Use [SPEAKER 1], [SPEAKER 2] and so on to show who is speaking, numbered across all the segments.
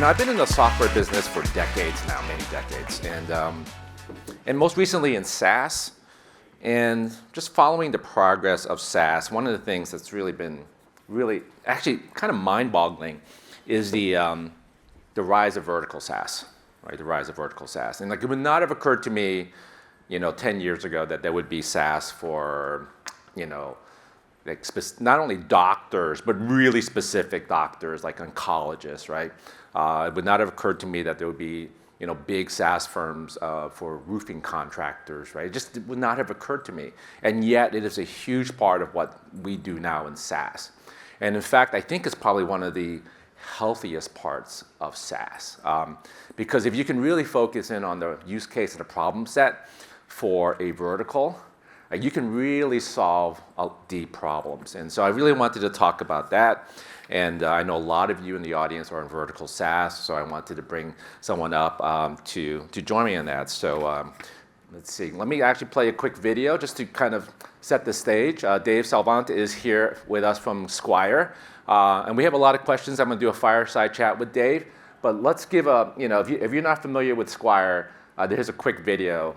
[SPEAKER 1] I've been in the software business for decades now, many decades, and most recently in SaaS. And just following the progress of SaaS, one of the things that's really been actually kind of mind-boggling is the rise of vertical SaaS, right? The rise of vertical SaaS. And like it would not have occurred to me, 10 years ago that there would be SaaS for, like not only doctors, but really specific doctors like oncologists, right? It would not have occurred to me that there would be big SaaS firms for roofing contractors, right? It would not have occurred to me. And yet it is a huge part of what we do now in SaaS. And in fact, I think it's probably one of the healthiest parts of SaaS. Because if you can really focus in on the use case and the problem set for a vertical, you can really solve deep problems. And so I really wanted to talk about that. And I know a lot of you in the audience are in vertical SaaS, so I wanted to bring someone up to join me in that. So let's see. Let me actually play a quick video just to kind of set the stage. Dave Salvant is here with us from Squire. And we have a lot of questions. I'm going to do a fireside chat with Dave. But let's give if you're not familiar with Squire, here's a quick video.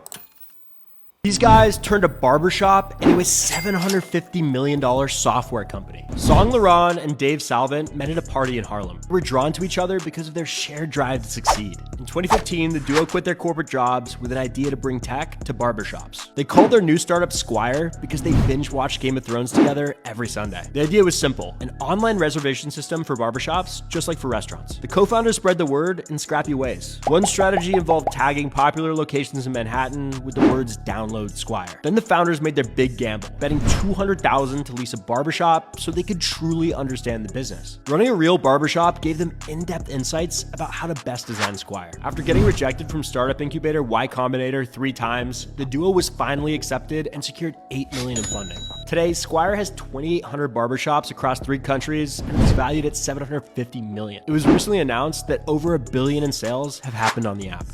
[SPEAKER 2] These guys turned a barbershop into a $750 million software company. Song Laron and Dave Salvant met at a party in Harlem. They were drawn to each other because of their shared drive to succeed. In 2015, the duo quit their corporate jobs with an idea to bring tech to barbershops. They called their new startup Squire because they binge-watched Game of Thrones together every Sunday. The idea was simple, an online reservation system for barbershops, just like for restaurants. The co-founders spread the word in scrappy ways. One strategy involved tagging popular locations in Manhattan with the words download Squire. Then the founders made their big gamble, betting $200,000 to lease a barbershop so they could truly understand the business. Running a real barbershop gave them in-depth insights about how to best design Squire. After getting rejected from startup incubator Y Combinator 3 times, the duo was finally accepted and secured $8 million in funding. Today, Squire has 2,800 barbershops across 3 countries and is valued at $750 million. It was recently announced that over $1 billion in sales have happened on the app.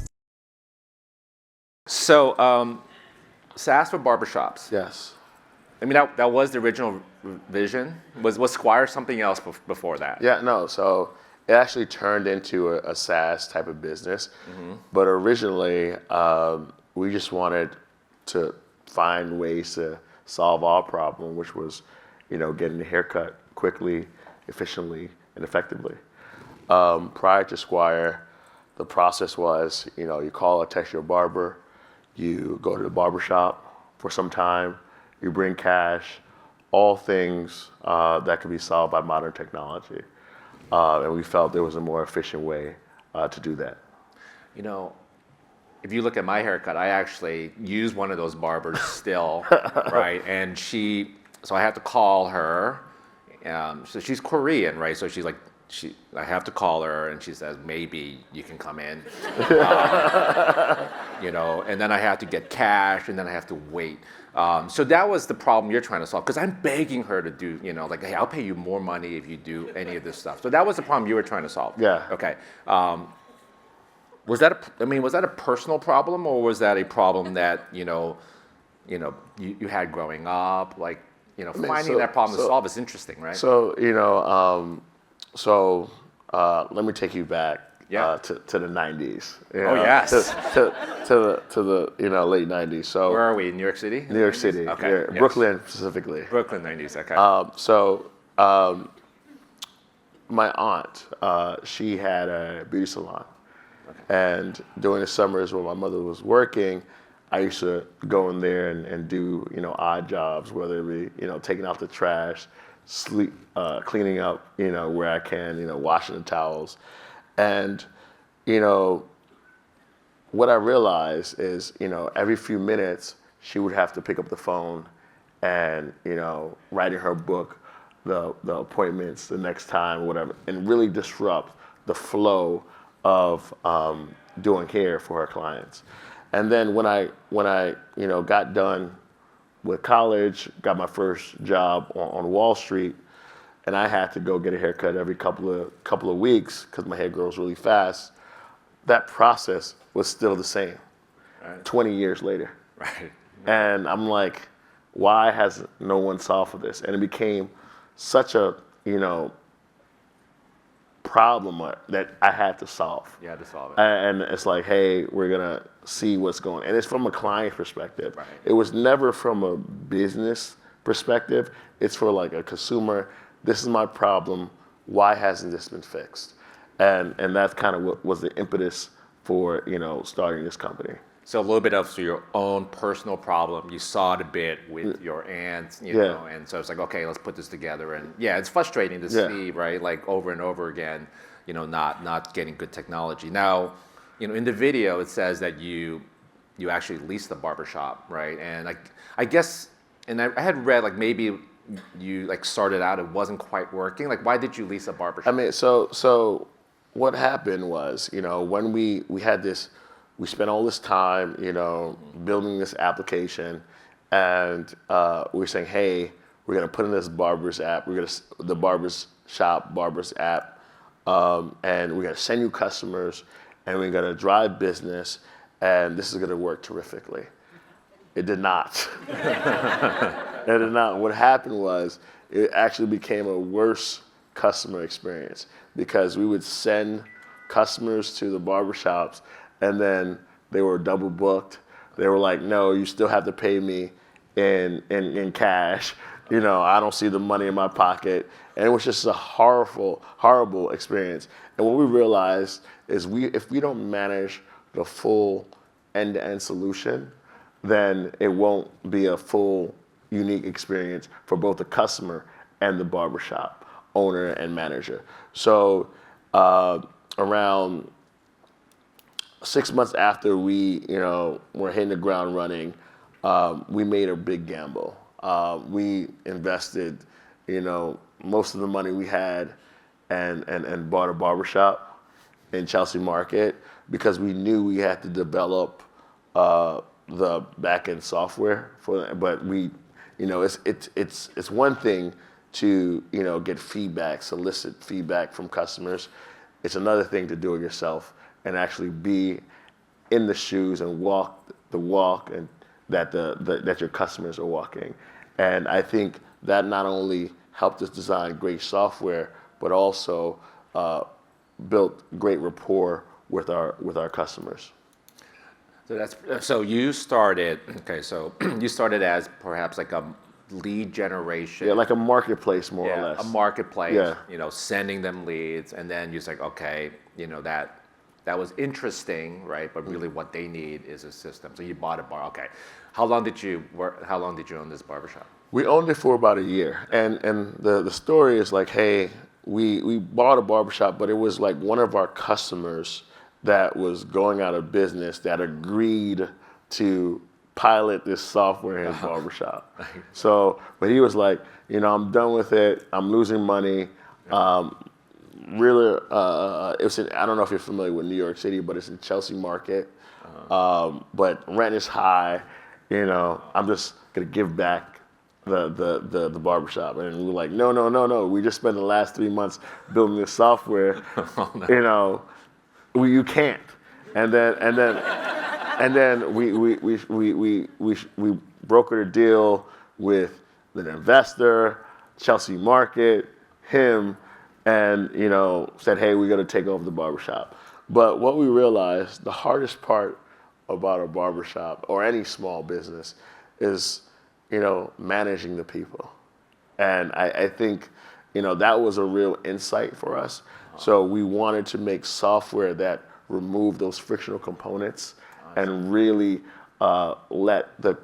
[SPEAKER 1] So, SaaS for barbershops.
[SPEAKER 3] Yes.
[SPEAKER 1] I mean, that was the original vision. Was Squire something else before that?
[SPEAKER 3] Yeah, no. So it actually turned into a SaaS type of business. Mm-hmm. But originally, we just wanted to find ways to solve our problem, which was, getting a haircut quickly, efficiently, and effectively. Prior to Squire, the process was, you call or text your barber, you go to the barbershop for some time, you bring cash, all things that could be solved by modern technology. And we felt there was a more efficient way to do that.
[SPEAKER 1] If you look at my haircut, I actually use one of those barbers still, right? And so I have to call her. So she's Korean, right? So she's like, I have to call her, and she says, maybe you can come in. And then I have to get cash, and then I have to wait. So that was the problem you're trying to solve, because I'm begging her to do, like, hey, I'll pay you more money if you do any of this stuff. So that was the problem you were trying to solve.
[SPEAKER 3] Yeah.
[SPEAKER 1] Okay. Was that a personal problem, or was that a problem that, you had growing up? Like, finding that problem to solve is interesting, right?
[SPEAKER 3] So, let me take you back to the 90s.
[SPEAKER 1] Oh, yes.
[SPEAKER 3] To the late 90s. So
[SPEAKER 1] where are we? In New York City?
[SPEAKER 3] New York City.
[SPEAKER 1] Okay.
[SPEAKER 3] Yeah,
[SPEAKER 1] yes.
[SPEAKER 3] Brooklyn specifically.
[SPEAKER 1] Brooklyn 90s. Okay.
[SPEAKER 3] My aunt, she had a beauty salon. Okay. And during the summers when my mother was working, I used to go in there and do, odd jobs, whether it be, taking out the trash, cleaning up, where I can, washing the towels. And, what I realized is, every few minutes she would have to pick up the phone and, write in her book the appointments the next time or whatever, and really disrupt the flow of doing hair for her clients. And then when I got done with college, got my first job on Wall Street, and I had to go get a haircut every couple of weeks because my hair grows really fast. That process was still the same, right. 20 years later.
[SPEAKER 1] Right.
[SPEAKER 3] And I'm like, why has no one solved for this? And it became such a problem that I had to solve.
[SPEAKER 1] You had to solve it.
[SPEAKER 3] And it's like, hey, we're gonna see what's going. And it's from a client perspective.
[SPEAKER 1] Right.
[SPEAKER 3] It was never from a business perspective. It's for like a consumer. This is my problem. Why hasn't this been fixed? And that's kind of what was the impetus for starting this company.
[SPEAKER 1] So a little bit of your own personal problem. You saw it a bit with your aunt, you know, and so it's like, okay, let's put this together. And yeah, it's frustrating to see, right, like over and over again, not getting good technology. Now, in the video, it says that you actually leased the barbershop, right? And I guess, and I had read like maybe you like started out, it wasn't quite working. Like, why did you lease a barbershop?
[SPEAKER 3] I mean, so what happened was, when we had this. We spent all this time, building this application, and we're saying, hey, we're gonna put in this barbers app. The barbers app, and we're gonna send you customers, and we're gonna drive business, and this is gonna work terrifically. It did not. It did not. What happened was it actually became a worse customer experience because we would send customers to the barbershops. And then they were double booked. They were like, no, you still have to pay me in cash. I don't see the money in my pocket. And it was just a horrible experience. And what we realized is if we don't manage the full end-to-end solution, then it won't be a full, unique experience for both the customer and the barbershop owner and manager. So around 6 months after we, were hitting the ground running, we made a big gamble. We invested, most of the money we had and bought a barbershop in Chelsea Market because we knew we had to develop the back-end software for that. But we, it's one thing to, get feedback, solicit feedback from customers. It's another thing to do it yourself and actually be in the shoes and walk the walk and that your customers are walking. And I think that not only helped us design great software, but also built great rapport with our customers.
[SPEAKER 1] So you started. Okay, so you started as perhaps like a lead generation.
[SPEAKER 3] Yeah, like a marketplace, more or less.
[SPEAKER 1] A marketplace.
[SPEAKER 3] Yeah.
[SPEAKER 1] Sending them leads, and then you're like, okay, that was interesting, right? But really, what they need is a system. So you bought a bar. Okay, how long did you own this barbershop?
[SPEAKER 3] We owned it for about a year, and the story is like, hey, we bought a barbershop, but it was like one of our customers that was going out of business that agreed to pilot this software in his barbershop. So, but he was like, I'm done with it. I'm losing money. Really, I don't know if you're familiar with New York City, but it's in Chelsea Market. But rent is high. I'm just gonna give back the barbershop. And we're like, no. We just spent the last 3 months building this software. You can't. And then we brokered a deal with the investor, Chelsea Market, him. And, said, hey, we got to take over the barbershop. But what we realized, the hardest part about a barbershop or any small business is, managing the people. And I think, that was a real insight for us. So we wanted to make software that removed those frictional components and really let the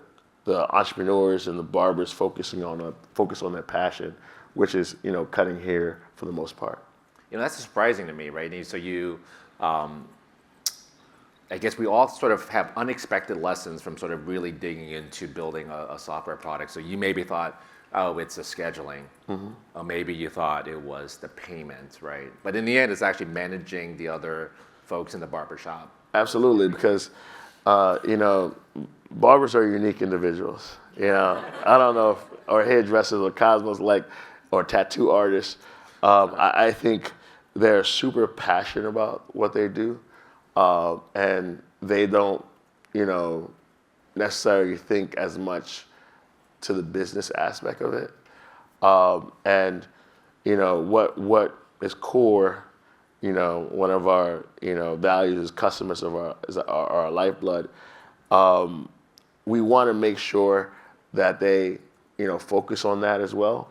[SPEAKER 3] entrepreneurs and the barbers focus on their passion, which is, cutting hair for the most part.
[SPEAKER 1] That's surprising to me, right? And so I guess we all sort of have unexpected lessons from sort of really digging into building a software product. So you maybe thought, oh, it's the scheduling. Or maybe you thought it was the payment, right? But in the end, it's actually managing the other folks in the barbershop.
[SPEAKER 3] Absolutely, because, barbers are unique individuals. I don't know or hairdressers or cosmos or tattoo artists. I think they're super passionate about what they do, and they don't, necessarily think as much to the business aspect of it. And what is core one of our, values is customers are our lifeblood. We want to make sure that they, focus on that as well,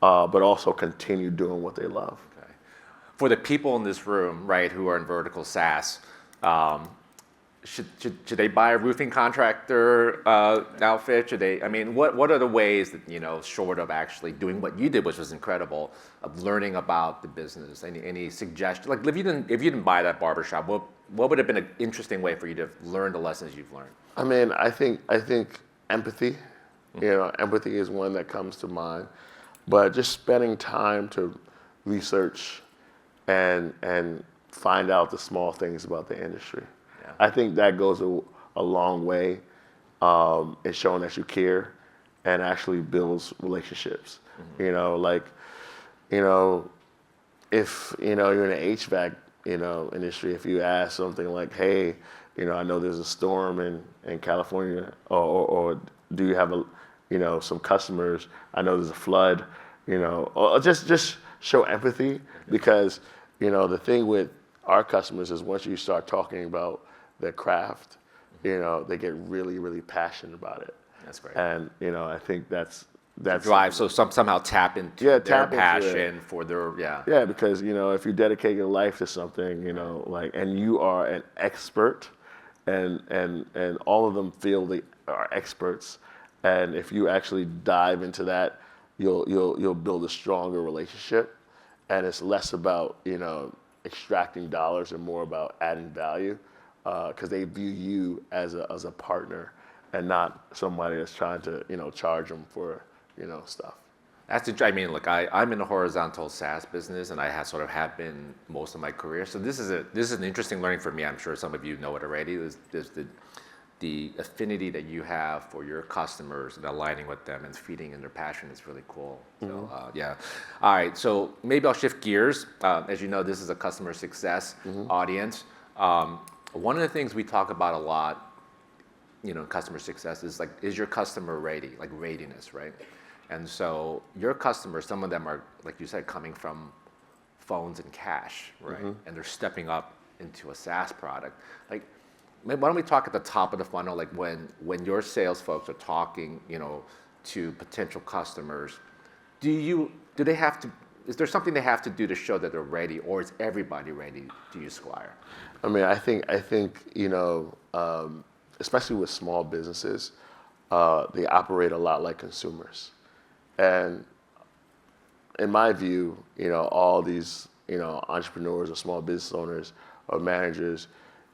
[SPEAKER 3] but also continue doing what they love.
[SPEAKER 1] Okay. For the people in this room, right, who are in vertical SaaS, should they buy a roofing contractor outfit? Should they? I mean, what are the ways that short of actually doing what you did, which was incredible, of learning about the business? Any suggestions? Like if you didn't buy that barbershop, what would have been an interesting way for you to have learned the lessons you've learned?
[SPEAKER 3] I mean, I think empathy. Empathy is one that comes to mind, but just spending time to research and find out the small things about the industry. Yeah. I think that goes a long way in showing that you care and actually builds relationships. Mm-hmm. If you're in the HVAC industry, if you ask something like, hey, I know there's a storm in California, or do you have some customers? I know there's a flood, or just show empathy, because the thing with our customers is once you start talking about their craft, they get really, really passionate about it.
[SPEAKER 1] That's great.
[SPEAKER 3] And I think that's
[SPEAKER 1] drive. So somehow tap into their passion for their
[SPEAKER 3] Yeah, because if you dedicate your life to something, and you are an expert, and all of them feel they are experts, and if you actually dive into that, you'll build a stronger relationship, and it's less about extracting dollars and more about adding value, because they view you as a partner and not somebody that's trying to charge them for stuff.
[SPEAKER 1] I mean, look, I'm in a horizontal SaaS business, and I have been most of my career. So this is an interesting learning for me. I'm sure some of you know it already. There's the affinity that you have for your customers and aligning with them and feeding in their passion is really cool. So yeah. All right. So maybe I'll shift gears. As you know, this is a customer success audience. One of the things we talk about a lot, in customer success is is your customer ready? Like readiness, right? And so your customers, some of them are, like you said, coming from phones and cash, right? Mm-hmm. And they're stepping up into a SaaS product. Why don't we talk at the top of the funnel, like when your sales folks are talking, to potential customers, is there something they have to do to show that they're ready, or is everybody ready to use Squire?
[SPEAKER 3] I mean, I think especially with small businesses, they operate a lot like consumers. And in my view, all these, entrepreneurs or small business owners or managers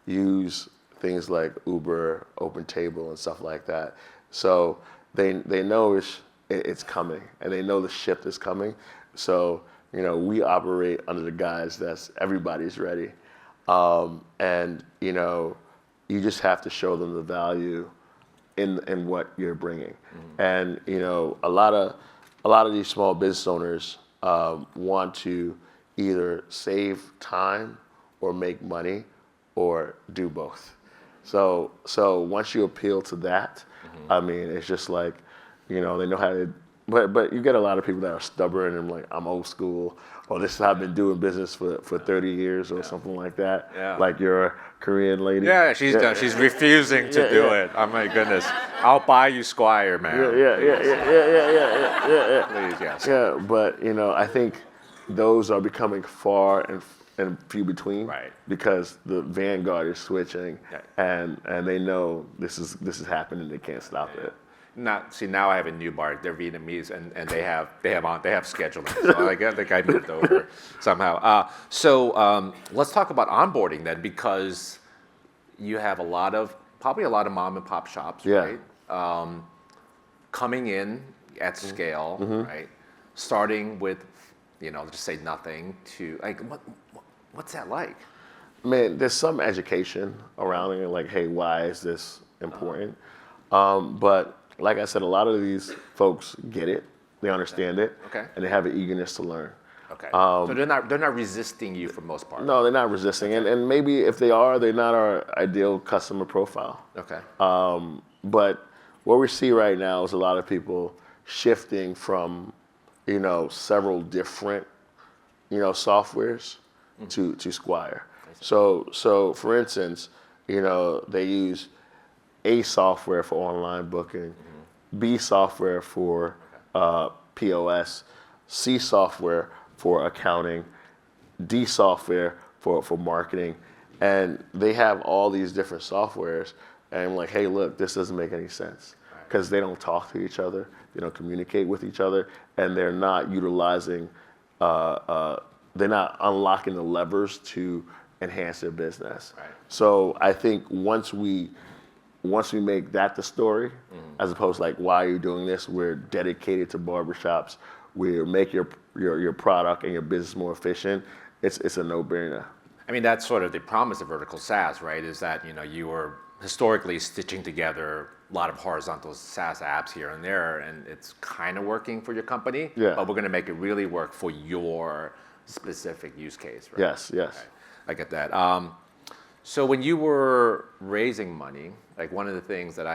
[SPEAKER 3] use things like Uber, OpenTable, and stuff like that. So they know it's coming, and they know the shift is coming. So, we operate under the guise that everybody's ready. And, you just have to show them the value in what you're bringing. Mm-hmm. And, a lot of these small business owners want to either save time or make money or do both. So once you appeal to that, I mean, it's just like, they know how to, but you get a lot of people that are stubborn and like, I'm old school, or this is how I've been doing business for 30 years or something like that. Yeah. Like your Korean lady.
[SPEAKER 1] Yeah, she's refusing to do it. Oh my goodness. I'll buy you Squire, man.
[SPEAKER 3] Yeah.
[SPEAKER 1] Please, yes.
[SPEAKER 3] Yeah, but I think those are becoming far and few between,
[SPEAKER 1] right?
[SPEAKER 3] Because the vanguard is switching, and they know this is happening. They can't stop it.
[SPEAKER 1] Now I have a new bar. They're Vietnamese, and they have scheduling. So I think I moved over somehow. So let's talk about onboarding then, because you have probably a lot of mom and pop shops, right? Coming in at scale, right? Starting with, just say nothing to what's that like?
[SPEAKER 3] Man, there's some education around it, like, hey, why is this important? But like I said, a lot of these folks get it, they understand it, and they have an eagerness to learn.
[SPEAKER 1] Okay. So they're not resisting you for the most part.
[SPEAKER 3] No, they're not resisting, and maybe if they are, they're not our ideal customer profile.
[SPEAKER 1] Okay.
[SPEAKER 3] But what we see right now is a lot of people shifting from, several different, softwares to Squire. So for instance, they use A software for online booking, B software for POS, C software for accounting, D software for marketing, and they have all these different softwares. And I'm like, hey, look, this doesn't make any sense because they don't talk to each other, they don't communicate with each other, and they're not utilizing, they're not unlocking the levers to enhance their business.
[SPEAKER 1] Right.
[SPEAKER 3] So I think once we make that the story, as opposed to like, why are you doing this? We're dedicated to barbershops. We make your product and your business more efficient. It's a no-brainer.
[SPEAKER 1] I mean, that's sort of the promise of vertical SaaS, right? Is that you were historically stitching together a lot of horizontal SaaS apps here and there, and it's kind of working for your company.
[SPEAKER 3] Yeah.
[SPEAKER 1] But we're going to make it really work for your specific use case, right?
[SPEAKER 3] Yes.
[SPEAKER 1] Okay. I get that. So when you were raising money, like one of the things that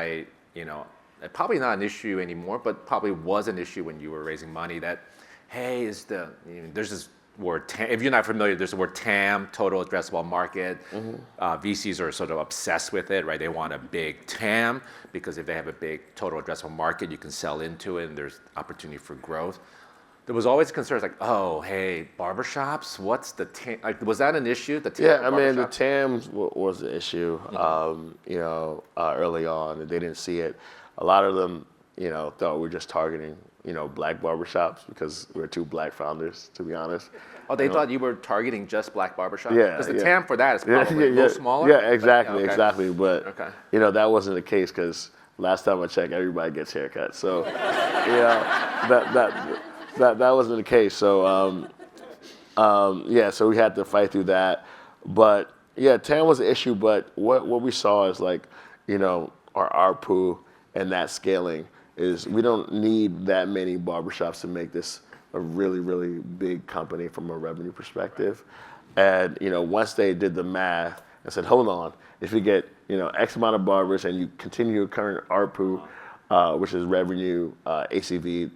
[SPEAKER 1] probably not an issue anymore, but probably was an issue when you were raising money, that, hey, there's this word, if you're not familiar, there's the word TAM, total addressable market. VCs are sort of obsessed with it, right? They want a big TAM because if they have a big total addressable market, you can sell into it and there's opportunity for growth. There was always concerns like, oh, hey, barbershops, what's the TAM? Like, was that an issue? The TAM
[SPEAKER 3] Yeah, I mean, the TAM was the issue, early on, and they didn't see it. A lot of them, thought we were just targeting, black barbershops because we're two black founders, to be honest.
[SPEAKER 1] Oh, they thought you were targeting just black barbershops?
[SPEAKER 3] Yeah.
[SPEAKER 1] Because the TAM for that is probably a little smaller?
[SPEAKER 3] Yeah, exactly,
[SPEAKER 1] okay.
[SPEAKER 3] exactly. But,
[SPEAKER 1] Okay.
[SPEAKER 3] That wasn't the case because last time I checked, everybody gets haircuts. So, that wasn't the case. So, so we had to fight through that. But, yeah, TAM was an issue. But what we saw is like, our ARPU and that scaling is we don't need that many barbershops to make this a really, really big company from a revenue perspective. And, once they did the math and said, hold on, if you get, X amount of barbers and you continue your current ARPU, which is revenue, ACV,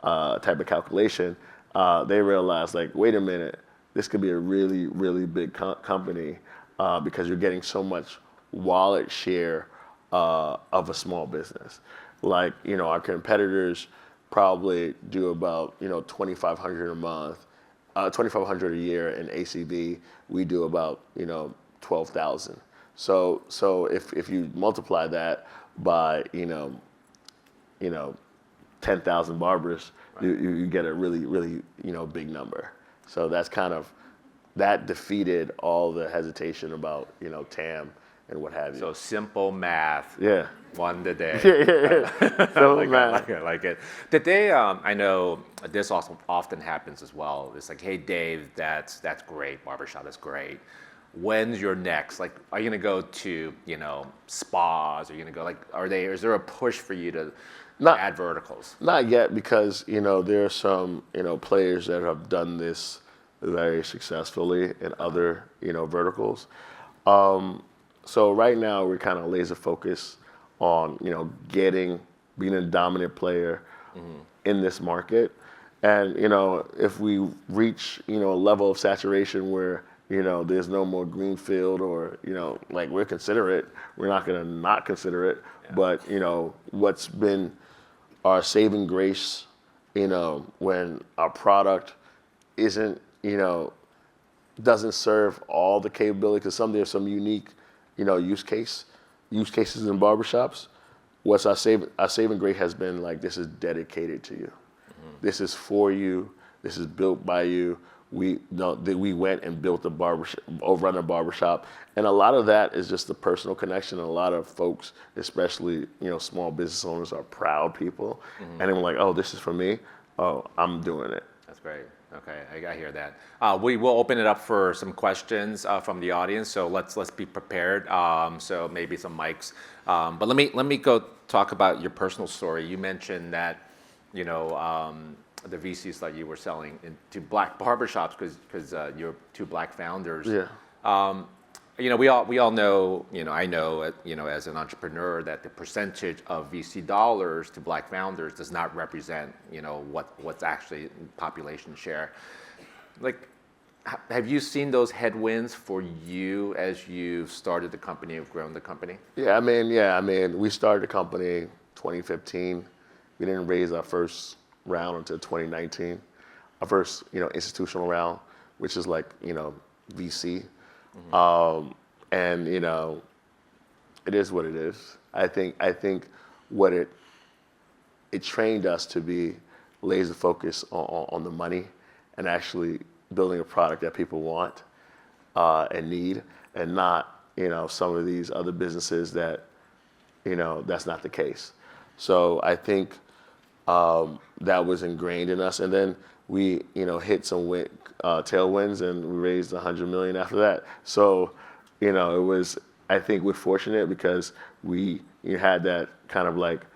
[SPEAKER 3] type of calculation, they realized like, wait a minute, this could be a really, really big company because you're getting so much wallet share of a small business. Like, our competitors probably do about, $2,500 a month, $2,500 a year in ACV. We do about, $12,000. So if you multiply that by, 10,000 barbers, right, you get a really, really, big number. So that's that defeated all the hesitation about, TAM and what have you.
[SPEAKER 1] So simple math.
[SPEAKER 3] Yeah.
[SPEAKER 1] Won the day.
[SPEAKER 3] Yeah. So
[SPEAKER 1] I like it. Did they? I know this also often happens as well. It's like, hey, Dave, that's great. Barbershop, that's great. When's your next? Like, are you gonna go to spas? Are you gonna go is there a push for you to add verticals? Not
[SPEAKER 3] yet, because there are some players that have done this very successfully in other verticals. So right now we're kind of laser focused on being a dominant player in this market, and if we reach a level of saturation where there's no more greenfield or we're considerate, we're not gonna not consider it. Yeah. But what's been our saving grace, when our product isn't doesn't serve all the capability, because there's some unique use cases in barbershops. What's our saving grace has been like, this is dedicated to you. This is for you. This is built by you. We went and built a barbershop, run a barbershop, and a lot of that is just the personal connection. A lot of folks, especially small business owners, are proud people, and they're like, oh, this is for me. Oh, I'm doing it.
[SPEAKER 1] That's great. Okay, I hear that. We will open it up for some questions from the audience, so let's be prepared. So maybe some mics. But let me go talk about your personal story. You mentioned that the VCs that you were selling into black barbershops because you're two black founders.
[SPEAKER 3] Yeah.
[SPEAKER 1] We all know, I know, as an entrepreneur, that the percentage of VC dollars to black founders does not represent, what's actually population share. Like, have you seen those headwinds for you as you started the company and grown the company?
[SPEAKER 3] Yeah, I mean, we started the company 2015. We didn't raise our first round until 2019. Our first, institutional round, which is like, VC. And it is what it is. I think what it trained us to be laser focused on the money and actually building a product that people want and need, and not some of these other businesses that that's not the case. So I think that was ingrained in us, and then we hit some tailwinds, and we raised $100 million after that. So it was. I think we're fortunate because we had that kind of like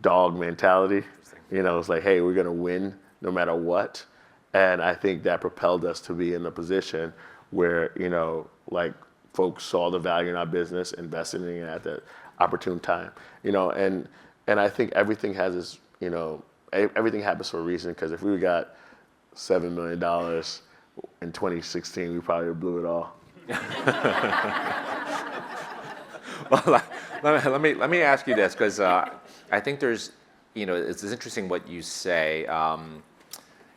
[SPEAKER 3] dog mentality. It's like, hey, we're gonna win no matter what, and I think that propelled us to be in a position where like folks saw the value in our business, invested in it at that opportune time. And I think everything has its everything happens for a reason. Because if we got $7 million in 2016, we probably blew it all.
[SPEAKER 1] Well, let me ask you this, because I think there's, it's interesting what you say.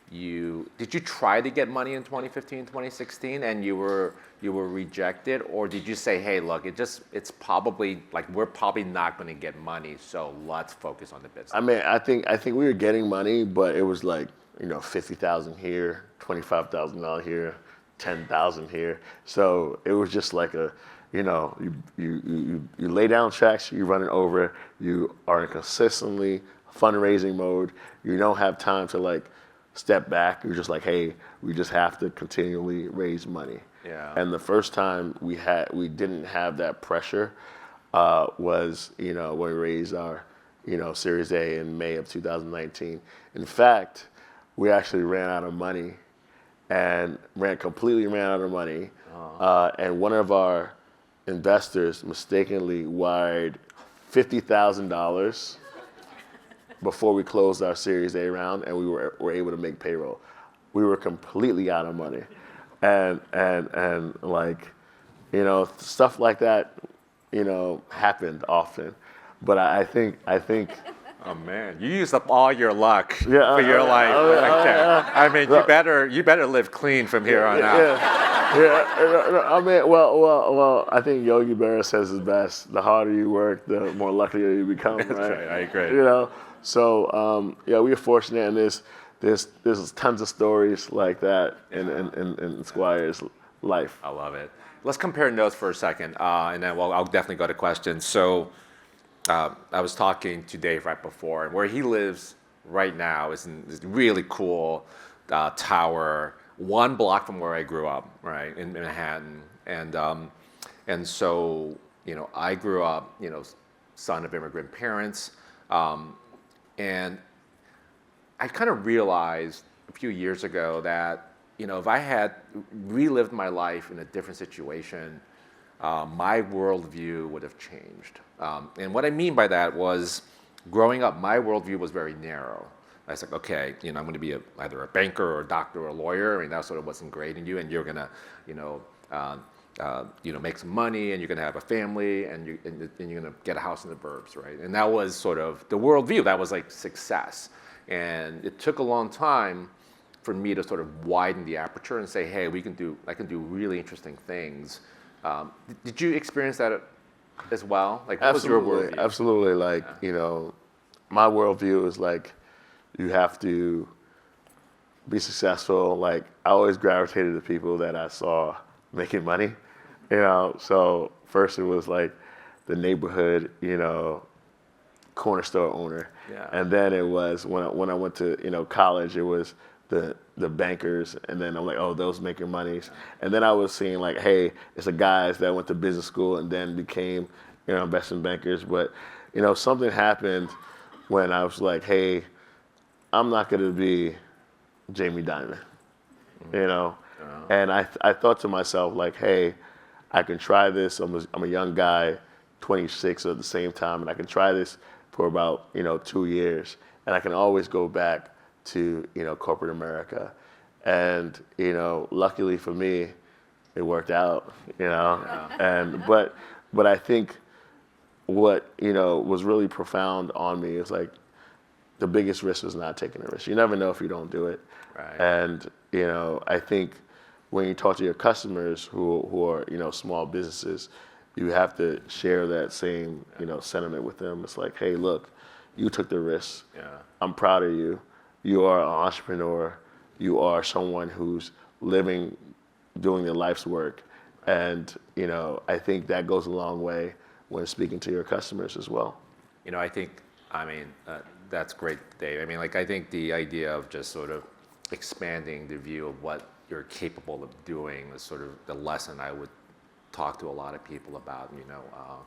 [SPEAKER 1] Did you try to get money in 2015, 2016, and you were rejected, or did you say, hey, look, it's probably like we're probably not going to get money, so let's focus on the business? I
[SPEAKER 3] mean, I think we were getting money, but it was like $50,000 here, $25,000 here, $10,000 here. So it was just like you lay down tracks, you run it over, you are in consistently fundraising mode. You don't have time to like step back. You're just like, hey, we just have to continually raise money.
[SPEAKER 1] Yeah.
[SPEAKER 3] And the first time we didn't have that pressure was when we raised our Series A in May of 2019. In fact, we actually ran out of money, and completely ran out of money. And one of our investors mistakenly wired $50,000 before we closed our Series A round, and we were able to make payroll. We were completely out of money, and like stuff like that happened often. But I think.
[SPEAKER 1] Oh man, you used up all your luck for your life. I mean, you better live clean from here on out.
[SPEAKER 3] I mean, well. I think Yogi Berra says it best: the harder you work, the more luckier you become.
[SPEAKER 1] That's right. I agree.
[SPEAKER 3] So we are fortunate, and there's tons of stories like that in Squire's life.
[SPEAKER 1] I love it. Let's compare notes for a second, and then I'll definitely go to questions. So. I was talking to Dave right before, and where he lives right now is in this really cool tower, 1 block from where I grew up, right, in Manhattan. And so, I grew up, son of immigrant parents, and I kind of realized a few years ago that, if I had relived my life in a different situation, my worldview would have changed. And what I mean by that was, growing up, my worldview was very narrow. I was like, okay, I'm going to be either a banker or a doctor or a lawyer. I mean, that sort of what's ingrained in you, and you're going to, make some money, and you're going to have a family, and you're going to get a house in the burbs, right? And that was sort of the worldview. That was like success. And it took a long time for me to sort of widen the aperture and say, hey, I can do really interesting things. Did you experience that as well? Like, what was your worldview?
[SPEAKER 3] Absolutely. Like, my worldview is like, you have to be successful. Like, I always gravitated to people that I saw making money, So first it was like the neighborhood, corner store owner.
[SPEAKER 1] Yeah.
[SPEAKER 3] And then it was when I went to, college, it was the bankers, and then I'm like, oh, those making money. And then I was seeing like, hey, it's the guys that went to business school and then became, investment bankers. But, something happened when I was like, hey, I'm not going to be Jamie Dimon, And I thought to myself like, hey, I can try this. I'm a young guy, 26 at the same time, and I can try this for about 2 years, and I can always go back to corporate America, And, luckily for me, it worked out, and, but I think what, was really profound on me is like, the biggest risk was not taking a risk. You never know if you don't do it.
[SPEAKER 1] Right.
[SPEAKER 3] And, I think when you talk to your customers who are, small businesses, you have to share that same, sentiment with them. It's like, hey, look, you took the risk.
[SPEAKER 1] Yeah.
[SPEAKER 3] I'm proud of you. You are an entrepreneur. You are someone who's living, doing their life's work. And, I think that goes a long way when speaking to your customers as well.
[SPEAKER 1] That's great, Dave. I think the idea of just sort of expanding the view of what you're capable of doing is sort of the lesson I would talk to a lot of people about,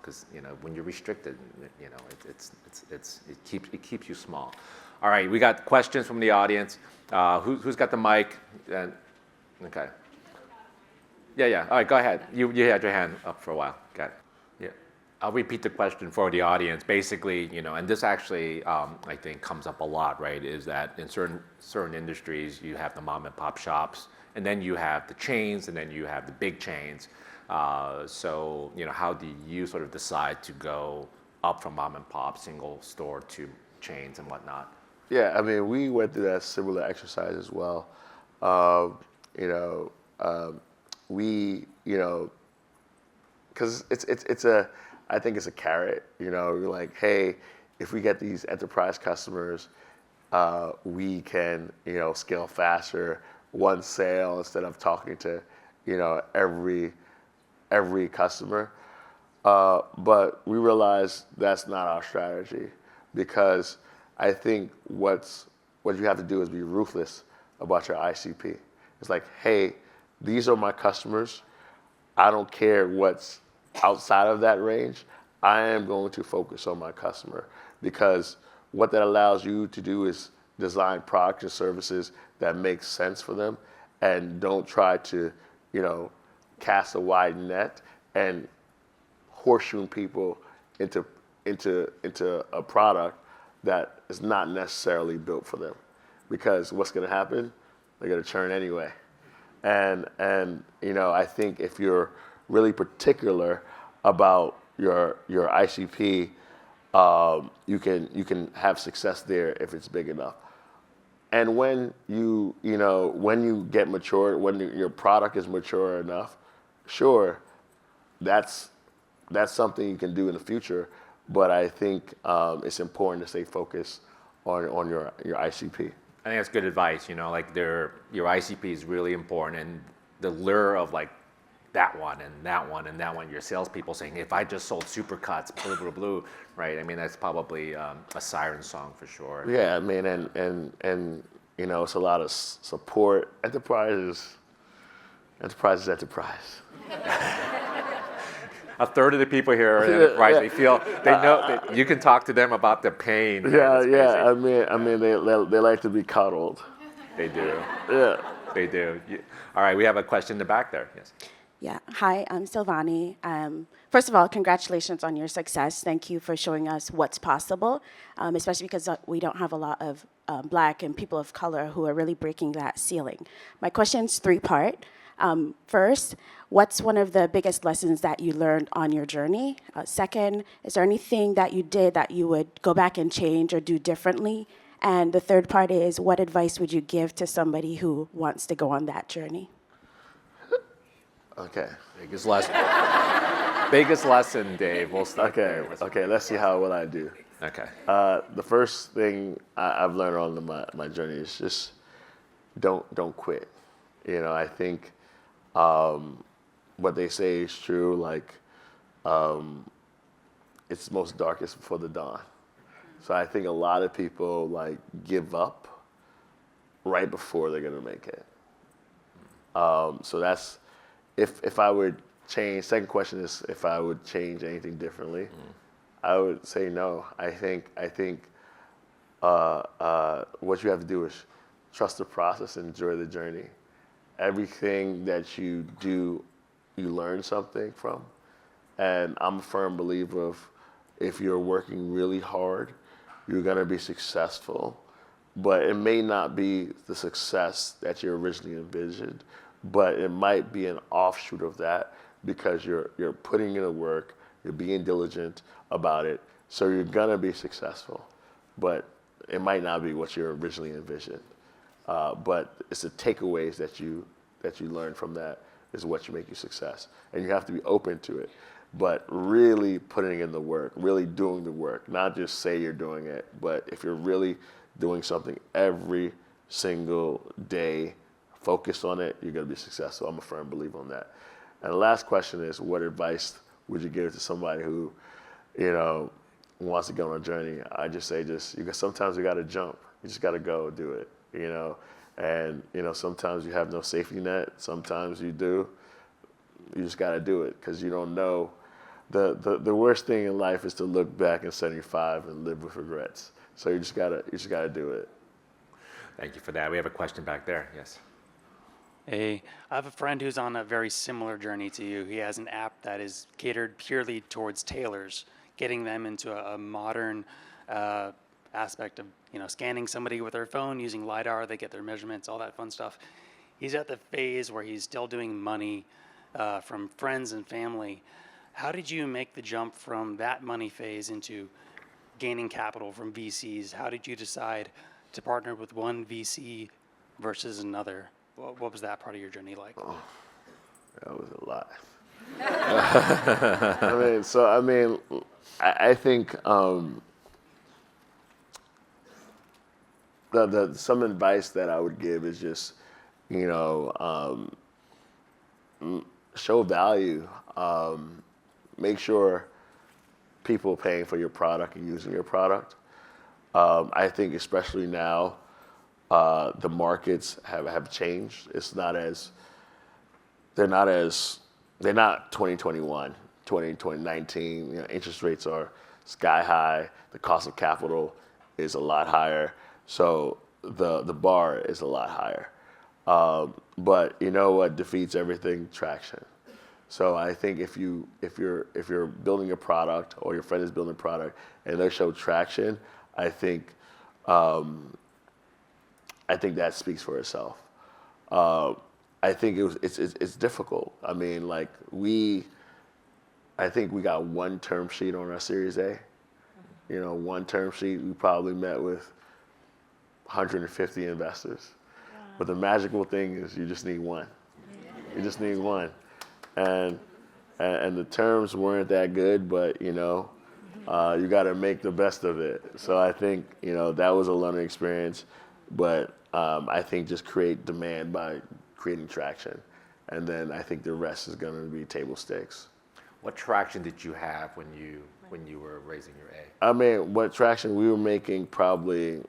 [SPEAKER 1] because, when you're restricted, it keeps you small. All right, we got questions from the audience. Who's got the mic? Okay. Yeah. All right, go ahead. You had your hand up for a while. Got it. Yeah. I'll repeat the question for the audience. Basically, and this actually, I think comes up a lot, right, is that in certain industries, you have the mom and pop shops, and then you have the chains, and then you have the big chains. So, how do you sort of decide to go up from mom and pop, single store to chains and whatnot?
[SPEAKER 3] Yeah, we went through that similar exercise as well. Because I think it's a carrot. You're like, hey, if we get these enterprise customers, we can, scale faster, one sale instead of talking to, every customer. But we realized that's not our strategy, because I think what you have to do is be ruthless about your ICP. It's like, hey, these are my customers. I don't care what's outside of that range. I am going to focus on my customer, because what that allows you to do is design products and services that make sense for them, and don't try to, cast a wide net and horseshoe people into a product that is not necessarily built for them. Because what's going to happen? They're going to churn anyway. And I think if you're really particular about your ICP, you can have success there if it's big enough. And when when you get mature, when your product is mature enough, sure, that's something you can do in the future. But I think it's important to stay focused on your ICP.
[SPEAKER 1] I think that's good advice. Your ICP is really important, and the lure of like that one and that one and that one. Your salespeople saying, "If I just sold Supercuts, blue, blue, blue," right? That's probably a siren song for sure.
[SPEAKER 3] Yeah, and it's a lot of support. Enterprise.
[SPEAKER 1] A third of the people here are in enterprise. They know that you can talk to them about the pain.
[SPEAKER 3] Yeah. They like to be cuddled.
[SPEAKER 1] They do.
[SPEAKER 3] Yeah.
[SPEAKER 1] They do. All right, we have a question in the back there. Yes.
[SPEAKER 4] Yeah. Hi, I'm Silvani. First of all, congratulations on your success. Thank you for showing us what's possible, especially because we don't have a lot of Black and people of color who are really breaking that ceiling. My question's three-part. First, what's one of the biggest lessons that you learned on your journey? Second, is there anything that you did that you would go back and change or do differently? And the third part is, what advice would you give to somebody who wants to go on that journey?
[SPEAKER 3] Okay.
[SPEAKER 1] Biggest lesson, Dave. We'll start there.
[SPEAKER 3] Okay. Let's see how well I do.
[SPEAKER 1] Okay.
[SPEAKER 3] The first thing I've learned on my journey is just don't quit. I think what they say is true. Like, it's most darkest before the dawn. So I think a lot of people like give up right before they're gonna make it. So that's if I would change. Second question is if I would change anything differently. I would say no. I think what you have to do is trust the process and enjoy the journey. Everything that you do, you learn something from. And I'm a firm believer of if you're working really hard, you're gonna be successful. but it may not be the success that you originally envisioned, but it might be an offshoot of that because you're putting in the work, you're being diligent about it, so you're gonna be successful, but it might not be what you originally envisioned. But it's the takeaways that you learn from that is what you make you success, and you have to be open to it, but really putting in the work, really doing the work, not just say you're doing it, but if you're really doing something every single day, focused on it, you're gonna be successful. I'm a firm believer on that. And the last question is, what advice would you give to somebody who, wants to go on a journey? I just say, sometimes you gotta jump. You just gotta go do it, And, sometimes you have no safety net. Sometimes you do. You just gotta do it because you don't know. The worst thing in life is to look back in 75 and live with regrets. So you just gotta do it.
[SPEAKER 1] Thank you for that. We have a question back there. Yes.
[SPEAKER 5] Hey, I have a friend who's on a very similar journey to you. He has an app that is catered purely towards tailors, getting them into a modern aspect of scanning somebody with their phone using LiDAR. They get their measurements, all that fun stuff. He's at the phase where he's still doing money from friends and family. How did you make the jump from that money phase into gaining capital from VCs? How did you decide to partner with one VC versus another? What was that part of your journey like?
[SPEAKER 3] Oh, that was a lot. I think some advice that I would give is just, show value. Make sure people are paying for your product and using your product. I think especially now, the markets have changed. They're not 2021, 2019. Interest rates are sky high. The cost of capital is a lot higher. So the bar is a lot higher. But you know what defeats everything? Traction. So I think if you're building a product or your friend is building a product and they show traction, I think that speaks for itself. I think it's difficult. I think we got one term sheet on our Series A. One term sheet. We probably met with 150 investors. Wow. But the magical thing is you just need one. Yeah. You just need one. And the terms weren't that good, but you got to make the best of it. So I think that was a learning experience, but I think just create demand by creating traction, and then I think the rest is going to be table stakes.
[SPEAKER 1] What traction did you have when you were raising your A?
[SPEAKER 3] What traction we were making? Probably,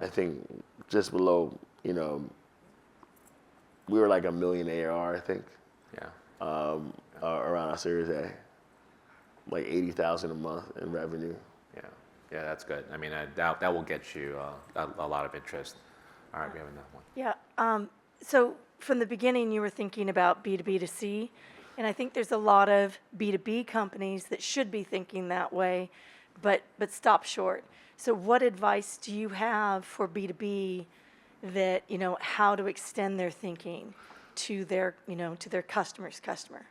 [SPEAKER 3] I think just below. We were like $1 million ARR, I think.
[SPEAKER 1] Yeah.
[SPEAKER 3] Around our Series A, like $80,000 a month in revenue.
[SPEAKER 1] Yeah, that's good. That will get you a lot of interest. All right, we have another one.
[SPEAKER 6] Yeah. So from the beginning, you were thinking about B2B to C, and I think there's a lot of B2B companies that should be thinking that way, but stop short. So what advice do you have for B2B that how to extend their thinking to their to their customer's customer?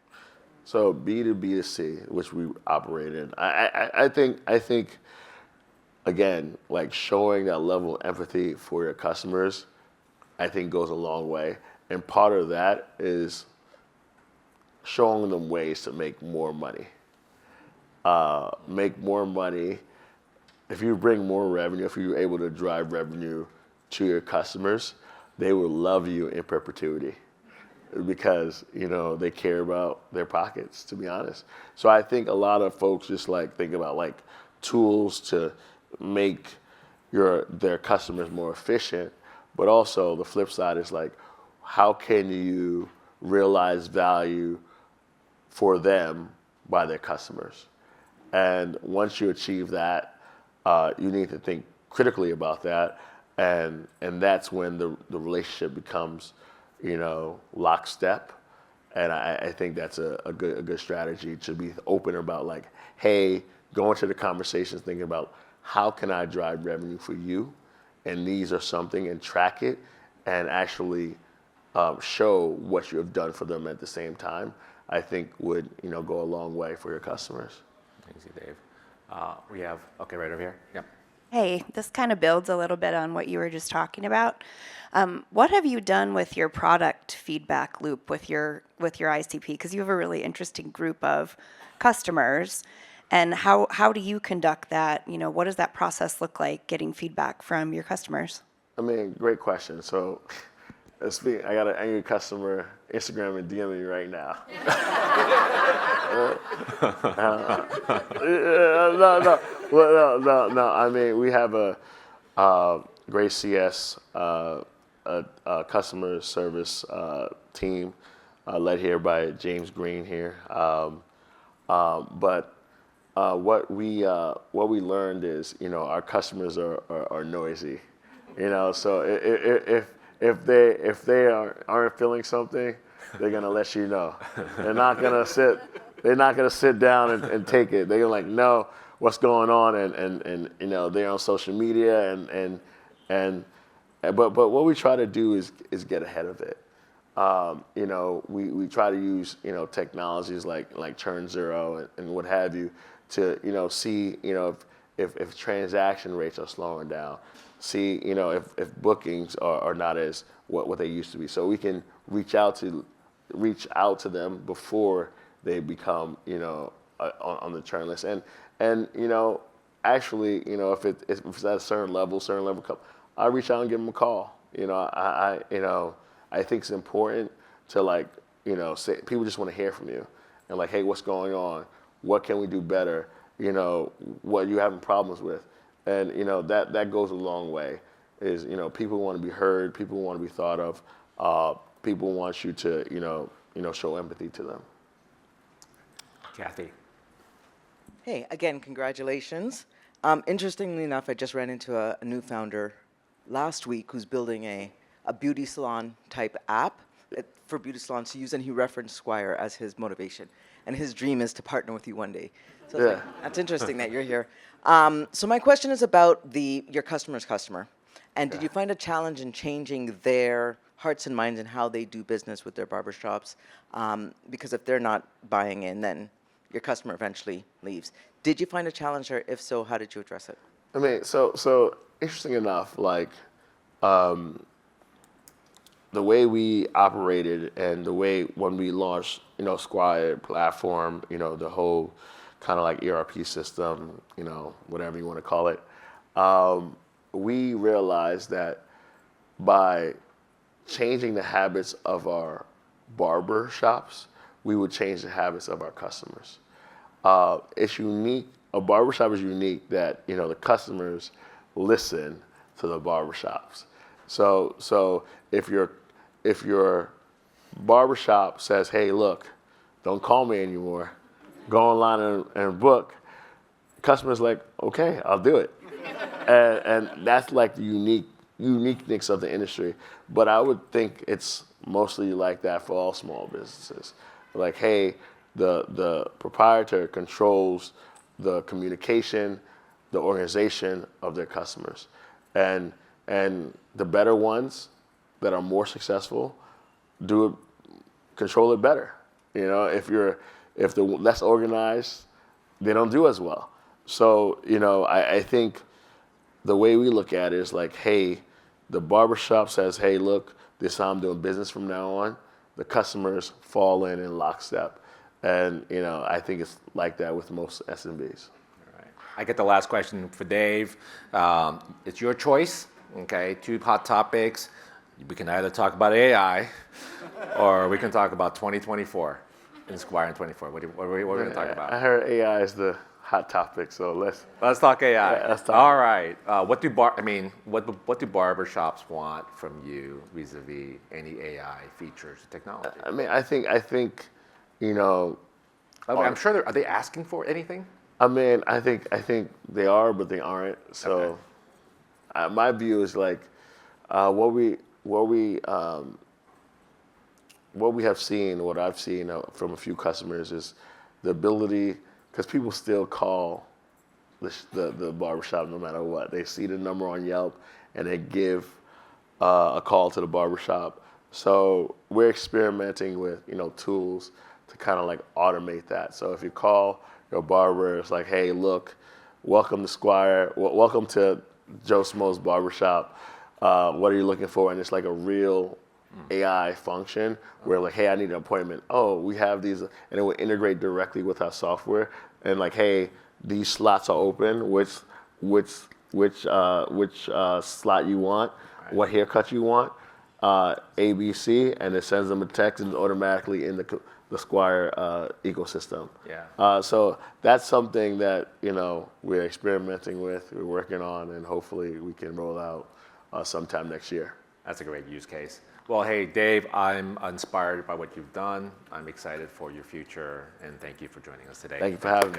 [SPEAKER 3] So B2B to C, which we operate in, I think again, like showing that level of empathy for your customers, I think goes a long way. And part of that is showing them ways to make more money. Make more money. If you bring more revenue, if you're able to drive revenue to your customers, they will love you in perpetuity because, they care about their pockets, to be honest. So I think a lot of folks just think about tools to make their customers more efficient, but also the flip side is how can you realize value for them by their customers? And once you achieve that, you need to think critically about that, and that's when the relationship becomes, lockstep. And I think that's a good strategy to be open about hey, go into the conversations thinking about how can I drive revenue for you and needs or something and track it and actually show what you have done for them at the same time, I think would go a long way for your customers.
[SPEAKER 1] Thank you, Dave. We have, okay, right over here. Yep.
[SPEAKER 7] Hey, this kind of builds a little bit on what you were just talking about. What have you done with your product feedback loop with your ICP? Because you have a really interesting group of customers. And how do you conduct that? What does that process look like, getting feedback from your customers?
[SPEAKER 3] I mean, great question. So, I got an angry customer Instagram and DM me right now. No. I mean, we have a great CS customer service team led here by James Green here. But what we learned is, our customers are noisy, So if they aren't feeling something, they're gonna let you know. They're not gonna sit down and take it. They're like, know what's going on, and they're on social media but what we try to do is get ahead of it. We try to use technologies like Churn Zero and what have you to see if transaction rates are slowing down, see if bookings are not as what they used to be, so we can reach out to them before they become on the churn list, and actually if it's at a certain level, I reach out and give them a call. I think it's important to say, people just want to hear from you and hey, what's going on? What can we do better? What you having problems with? And that goes a long way. Is people want to be heard, people want to be thought of, people want you to show empathy to them.
[SPEAKER 1] Kathy.
[SPEAKER 8] Hey, again, congratulations. Interestingly enough, I just ran into a new founder last week who's building a beauty salon type app for beauty salons to use, and he referenced Squire as his motivation. And his dream is to partner with you one day. So it's that's interesting that you're here. So my question is about your customer's customer. And did you find a challenge in changing their hearts and minds and how they do business with their barbershops? Because if they're not buying in, then your customer eventually leaves. Did you find a challenge there? If so, how did you address it?
[SPEAKER 3] I mean, so interesting enough, the way we operated and the way when we launched, Squire platform, the whole kind of ERP system, whatever you want to call it, we realized that by changing the habits of our barber shops, we would change the habits of our customers. It's unique. A barbershop is unique that the customers listen to the barbershops. So if your barbershop says, hey, look, don't call me anymore, go online and book, customers okay, I'll do it. and that's the uniqueness of the industry. But I would think it's mostly like that for all small businesses. Hey, the proprietor controls the communication, the organization of their customers. And the better ones that are more successful control it better. If the less organized, they don't do as well. So, I think the way we look at it is hey, the barbershop says, hey, look, this is how I'm doing business from now on. The customers fall in lockstep. And, I think it's like that with most SMBs.
[SPEAKER 1] All right. I get the last question for Dave. It's your choice, okay? 2 hot topics. We can either talk about AI or we can talk about 2024 in Squire in 24. What are we going to talk about?
[SPEAKER 3] I heard AI is the hot topic, so let's
[SPEAKER 1] talk AI.
[SPEAKER 3] Yeah, let's talk.
[SPEAKER 1] All right. What do barbershops want from you vis-a-vis any AI features, technology?
[SPEAKER 3] I mean, I think
[SPEAKER 1] I'm sure are they asking for anything?
[SPEAKER 3] I mean, I think they are, but they aren't. So, my view is what we have seen, what I've seen from a few customers is the ability, because people still call the barbershop no matter what. They see the number on Yelp and then give a call to the barbershop. So we're experimenting with tools to kind of like automate that. So if you call your barber, it's like, hey, look, welcome to Squire, welcome to Joe Schmo's barbershop. What are you looking for? And it's like a real AI function where like, hey, I need an appointment. Oh, we have these, and it will integrate directly with our software. And like, hey, these slots are open. Which slot you want? What haircut you want? ABC, and it sends them a text and it's automatically in the Squire ecosystem.
[SPEAKER 1] Yeah.
[SPEAKER 3] So that's something that we're experimenting with, we're working on, and hopefully we can roll out sometime next year.
[SPEAKER 1] That's a great use case. Well, hey, Dave, I'm inspired by what you've done. I'm excited for your future, and thank you for joining us today.
[SPEAKER 3] Thank you for having me.